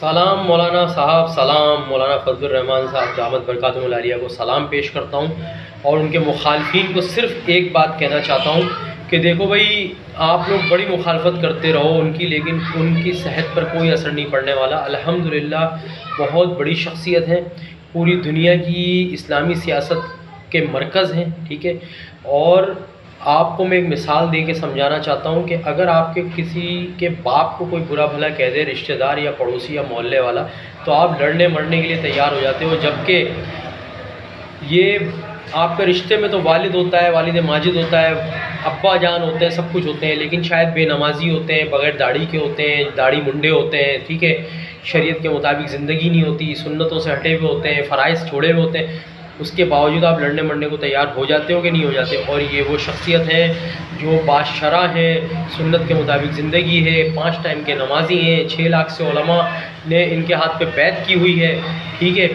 سلام مولانا صاحب، سلام مولانا فضل الرحمان صاحب دامت برکاتہم العالیہ کو سلام پیش کرتا ہوں، اور ان کے مخالفین کو صرف ایک بات کہنا چاہتا ہوں کہ دیکھو بھائی، آپ لوگ بڑی مخالفت کرتے رہو ان کی، لیکن ان کی صحت پر کوئی اثر نہیں پڑنے والا۔ الحمدللہ بہت بڑی شخصیت ہیں، پوری دنیا کی اسلامی سیاست کے مرکز ہیں، ٹھیک ہے۔ اور آپ کو میں ایک مثال دے کے سمجھانا چاہتا ہوں کہ اگر آپ کے کسی کے باپ کو کوئی برا بھلا کہہ دے، رشتہ دار یا پڑوسی یا محلے والا، تو آپ لڑنے مرنے کے لیے تیار ہو جاتے ہو، جبکہ یہ آپ کے رشتے میں تو والد ہوتا ہے، والد ماجد ہوتا ہے، ابا جان ہوتے ہیں، سب کچھ ہوتے ہیں، لیکن شاید بے نمازی ہوتے ہیں، بغیر داڑھی کے ہوتے ہیں، داڑھی منڈے ہوتے ہیں، ٹھیک ہے، شریعت کے مطابق زندگی نہیں ہوتی، سنتوں سے ہٹے ہوئے ہوتے ہیں، فرائض چھوڑے ہوئے ہوتے ہیں، اس کے باوجود آپ لڑنے مرنے کو تیار ہو جاتے ہو کہ نہیں ہو جاتے؟ اور یہ وہ شخصیت ہے جو باشرع ہے، سنت کے مطابق زندگی ہے، 5 ٹائم کے نمازی ہیں، 6 لاکھ سے علماء نے ان کے ہاتھ پہ بیعت کی ہوئی ہے، ٹھیک ہے۔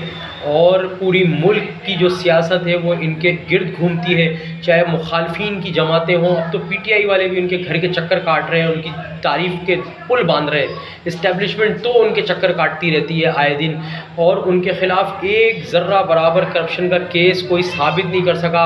اور پوری ملک کی جو سیاست ہے وہ ان کے گرد گھومتی ہے، چاہے مخالفین کی جماعتیں ہوں، اب تو پی ٹی آئی والے بھی ان کے گھر کے چکر کاٹ رہے ہیں، ان کی تعریف کے پل باندھ رہے ہیں، اسٹیبلشمنٹ تو ان کے چکر کاٹتی رہتی ہے آئے دن، اور ان کے خلاف ایک ذرہ برابر کرپشن کا کیس کوئی ثابت نہیں کر سکا۔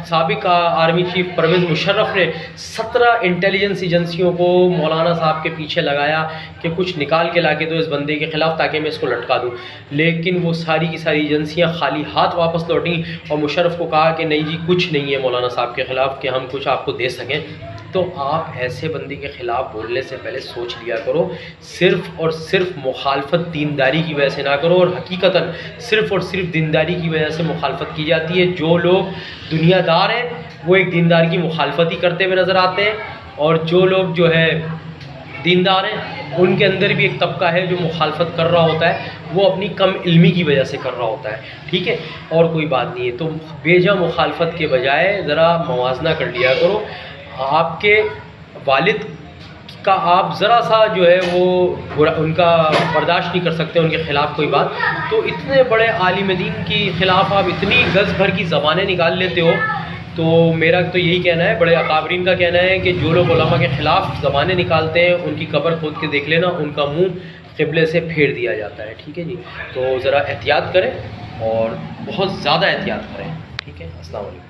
سابق آرمی چیف پرویز مشرف نے 17 انٹیلیجنس ایجنسیوں کو مولانا صاحب کے پیچھے لگایا کہ کچھ نکال کے لا کے دو اس بندے کے خلاف تاکہ میں اس کو لٹکا دوں، لیکن وہ ساری کی ساری ایجنسیاں خالی ہاتھ واپس لوٹیں، اور مشرف کو کہا کہ نہیں جی کچھ نہیں ہے مولانا صاحب کے خلاف کہ ہم کچھ آپ کو دے سکیں۔ تو آپ ایسے بندے کے خلاف بولنے سے پہلے سوچ لیا کرو، صرف اور صرف مخالفت دینداری کی وجہ سے نہ کرو، اور حقیقتاً صرف اور صرف دینداری کی وجہ سے مخالفت کی جاتی ہے۔ جو لوگ دنیا دار ہیں وہ ایک دیندار کی مخالفت ہی کرتے ہوئے نظر آتے ہیں، اور جو لوگ جو ہے دیندار ہیں ان کے اندر بھی ایک طبقہ ہے جو مخالفت کر رہا ہوتا ہے، وہ اپنی کم علمی کی وجہ سے کر رہا ہوتا ہے، ٹھیک ہے، اور کوئی بات نہیں ہے۔ تو بیجا مخالفت کے بجائے ذرا موازنہ کر لیا کرو۔ آپ کے والد کا آپ ذرا سا جو ہے وہ ان کا برداشت نہیں کر سکتے، ان کے خلاف کوئی بات، تو اتنے بڑے عالم دین کے خلاف آپ اتنی گز بھر کی زبانیں نکال لیتے ہو۔ تو میرا تو یہی کہنا ہے، بڑے اکابرین کا کہنا ہے کہ جو لوگ علماء کے خلاف زبانیں نکالتے ہیں ان کی قبر کھود کے دیکھ لینا، ان کا منہ قبلے سے پھیر دیا جاتا ہے، ٹھیک ہے جی۔ تو ذرا احتیاط کریں، اور بہت زیادہ احتیاط کریں، ٹھیک ہے۔ السلام علیکم۔